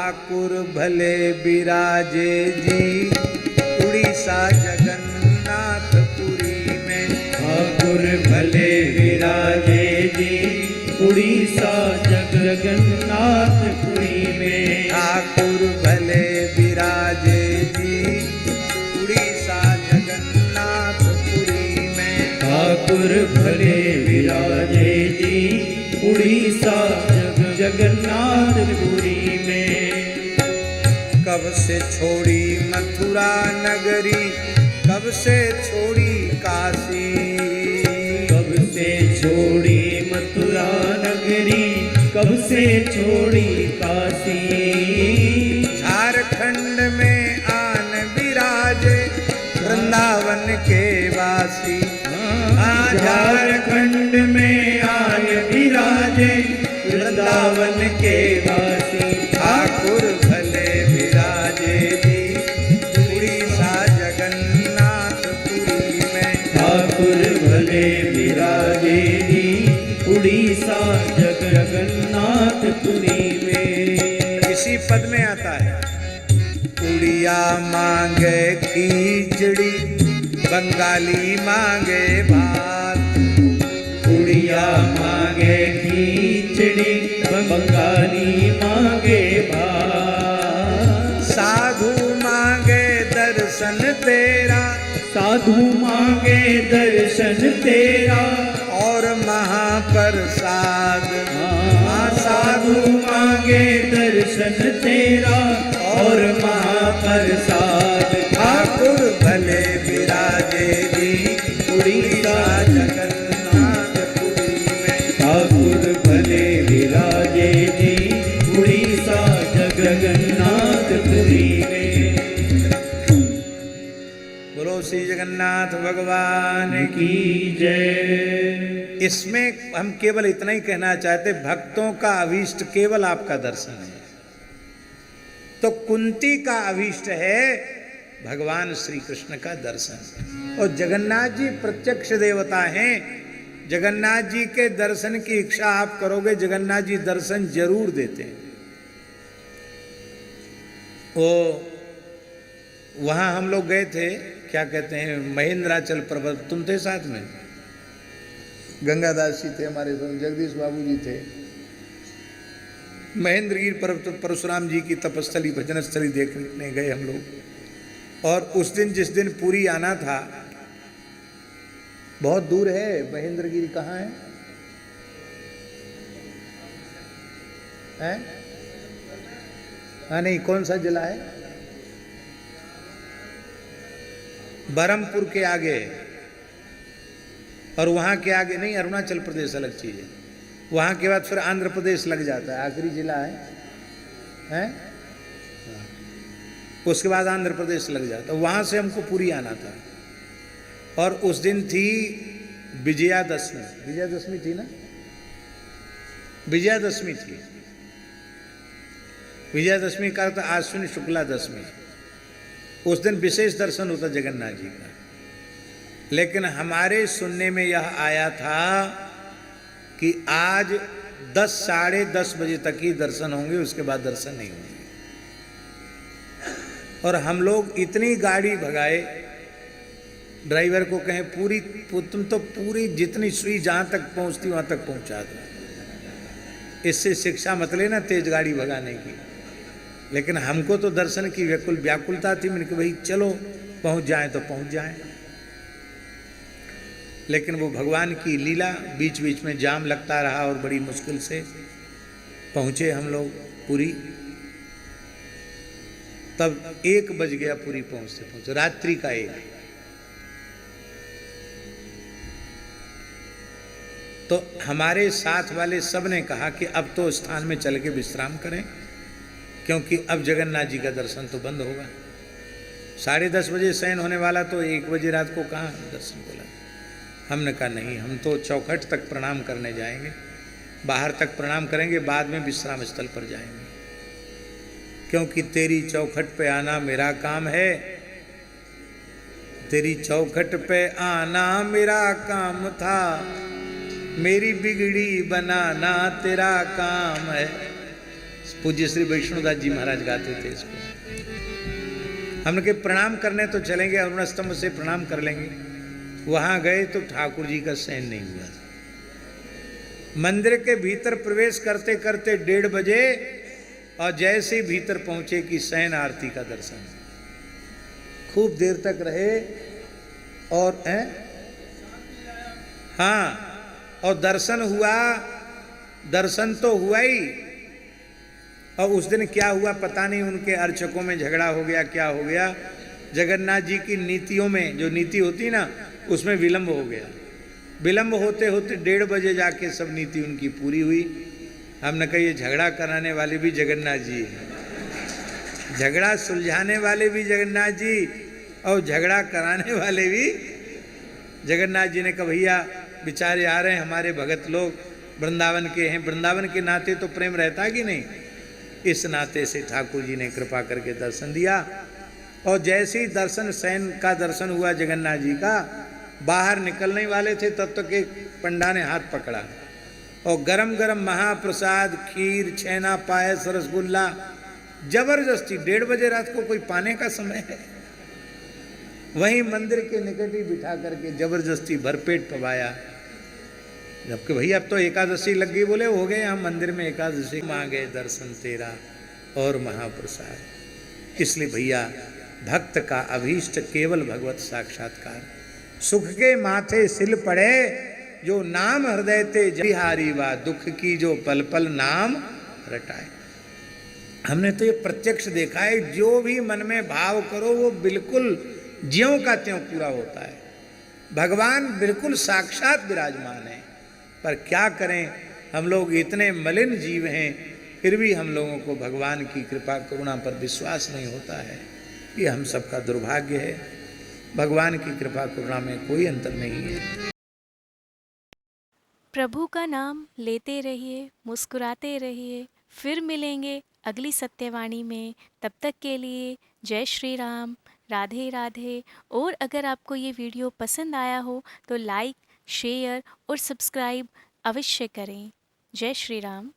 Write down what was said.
ठाकुर भले विराजे जी उड़ीसा जगन्नाथपुरी में। ठाकुर भले विराजे जी उड़ीसा जगन्नाथपुरी में। ठाकुर भले विराजे जी उड़ीसा जगन्नाथपुरी में। ठाकुर भले विराजे जी उड़ीसा जगन्नाथपुरी में। कब से छोड़ी मथुरा नगरी, कब से छोड़ी काशी। कब से छोड़ी मथुरा नगरी, कब से छोड़ी काशी। झारखंड में आन विराजे वृंदावन के वासी। झारखंड में आन विराजे वृंदावन के वासी। ठाकुर भले विराजे जी उड़ीसा जगन्नाथपुरी में। ठाकुर भले विराजे जी उड़ीसा जगन्नाथपुरी में। इसी पद में आता है उड़िया मांगे खिचड़ी, बंगाली मांगे भात। उड़िया मांगे खिचड़ी, बंगाली मांगे भात। साधु मांगे दर्शन तेरा, साधु मांगे दर्शन तेरा और महाप्रसाद। साधु मांगे दर्शन तेरा और महाप्रसाद। ठाकुर भले विराजे जी उड़ीसा जगन्नाथपुरी में। ठाकुर भले विराजे जी उड़ीसा जगन्नाथपुरी में। बोलो श्री जगन्नाथ भगवान की। की जय। इसमें हम केवल इतना ही कहना चाहते, भक्तों का अभीष्ट केवल आपका दर्शन है। तो कुंती का अभीष्ट है भगवान श्री कृष्ण का दर्शन। और जगन्नाथ जी प्रत्यक्ष देवता हैं। जगन्नाथ जी के दर्शन की इच्छा आप करोगे, जगन्नाथ जी दर्शन जरूर देते हैं। वो वहां हम लोग गए थे, क्या कहते हैं, महेंद्राचल पर्वत। तुम थे साथ में? गंगादास जी थे हमारे संग, जगदीश बाबू जी थे। महेंद्रगिरी पर्वत परशुराम जी की तपस्थली भजन स्थली देखने गए हम लोग। और उस दिन जिस दिन पुरी आना था, बहुत दूर है महेंद्रगिरी। कहाँ है? हाँ नहीं, कौन सा जिला है? बरहमपुर के आगे। और वहाँ के आगे नहीं, अरुणाचल प्रदेश अलग चीज़ है। वहाँ के बाद फिर आंध्र प्रदेश लग जाता है, आखिरी जिला है? उसके बाद आंध्र प्रदेश लग जाता है। वहाँ से हमको पुरी आना था। और उस दिन थी विजयादशमी। विजयादशमी थी ना? विजयादशमी थी। विजयादशमी का अर्थ आश्विन शुक्ला दशमी। उस दिन विशेष दर्शन होता जगन्नाथ जी का। लेकिन हमारे सुनने में यह आया था कि आज 10 साढ़े 10 बजे तक ही दर्शन होंगे, उसके बाद दर्शन नहीं होंगे। और हम लोग इतनी गाड़ी भगाए, ड्राइवर को कहें पूरी तुम तो पूरी जितनी सुई जहां तक पहुंचती वहां तक पहुंचा दो। इससे शिक्षा मत लेना तेज गाड़ी भगाने की। लेकिन हमको तो दर्शन की व्याकुलता थी। मैंने कहा भाई चलो पहुंच जाएं तो पहुंच जाएं। लेकिन वो भगवान की लीला, बीच बीच में जाम लगता रहा और बड़ी मुश्किल से पहुंचे हम लोग पुरी। तब 1 बज गया पुरी पहुंचते पहुंचते, रात्रि का 1। तो हमारे साथ वाले सब ने कहा कि अब तो स्थान में चल के विश्राम करें, क्योंकि अब जगन्नाथ जी का दर्शन तो बंद होगा। 10:30 बजे शयन होने वाला, तो 1 बजे रात को कहाँ दर्शन बोला। हमने कहा नहीं, हम तो चौखट तक प्रणाम करने जाएंगे, बाहर तक प्रणाम करेंगे, बाद में विश्राम स्थल पर जाएंगे, क्योंकि तेरी चौखट पे आना मेरा काम है। तेरी चौखट पे आना मेरा काम था, मेरी बिगड़ी बनाना तेरा काम है। पूज्य श्री वैष्णोदास जी महाराज गाते थे इसको। हमने के प्रणाम करने तो चलेंगे, अरुण स्तंभ से प्रणाम कर लेंगे। वहां गए तो ठाकुर जी का शयन नहीं हुआ था। मंदिर के भीतर प्रवेश करते करते 1:30 बजे, और जैसे ही भीतर पहुंचे कि शयन आरती का दर्शन। खूब देर तक रहे और हाँ, और दर्शन हुआ। दर्शन तो हुआ ही, और उस दिन क्या हुआ पता नहीं, उनके अर्चकों में झगड़ा हो गया, क्या हो गया। जगन्नाथ जी की नीतियों में जो नीति होती ना, उसमें विलंब हो गया। विलंब होते होते 1:30 बजे जाके सब नीति उनकी पूरी हुई। हमने कहा ये झगड़ा कराने वाले भी जगन्नाथ जी हैं, झगड़ा सुलझाने वाले भी जगन्नाथ जी, और झगड़ा कराने वाले भी जगन्नाथ जी ने कहा भैया बेचारे आ रहे हैं हमारे भगत लोग, वृंदावन के हैं, वृंदावन के नाते तो प्रेम रहता कि नहीं। इस नाते से ठाकुर जी ने कृपा करके दर्शन दिया। और जैसे ही दर्शन, शयन का दर्शन हुआ जगन्नाथ जी का, बाहर निकलने वाले थे तब तक एक पंडा ने हाथ पकड़ा, और गरम गरम महाप्रसाद, खीर, छेना, पायस, रसगुल्ला जबरदस्ती 1:30 बजे रात को कोई पाने का समय है, वहीं मंदिर के निकट ही बिठा करके जबरदस्ती भरपेट पवाया। जबकि भैया अब तो एकादशी लग गई, बोले हो गए हम मंदिर में एकादशी, मांगे दर्शन तेरा और महाप्रसाद। इसलिए भैया भक्त का अभीष्ट केवल भगवत साक्षात्कार। सुख के माथे सिल पड़े जो नाम हृदय ते बिहारी वा, दुख की जो पल पल नाम रटाए। हमने तो ये प्रत्यक्ष देखा है, जो भी मन में भाव करो वो बिल्कुल ज्यों का त्यों पूरा होता है। भगवान बिल्कुल साक्षात विराजमान है। पर क्या करें, हम लोग इतने मलिन जीव हैं, फिर भी हम लोगों को भगवान की कृपा करुणा पर विश्वास नहीं होता है। ये हम सबका दुर्भाग्य है। भगवान की कृपा करुणा में कोई अंतर नहीं है। प्रभु का नाम लेते रहिए, मुस्कुराते रहिए। फिर मिलेंगे अगली सत्यवाणी में। तब तक के लिए जय श्री राम, राधे राधे। और अगर आपको ये वीडियो पसंद आया हो तो लाइक, शेयर और सब्सक्राइब अवश्य करें। जय श्री राम।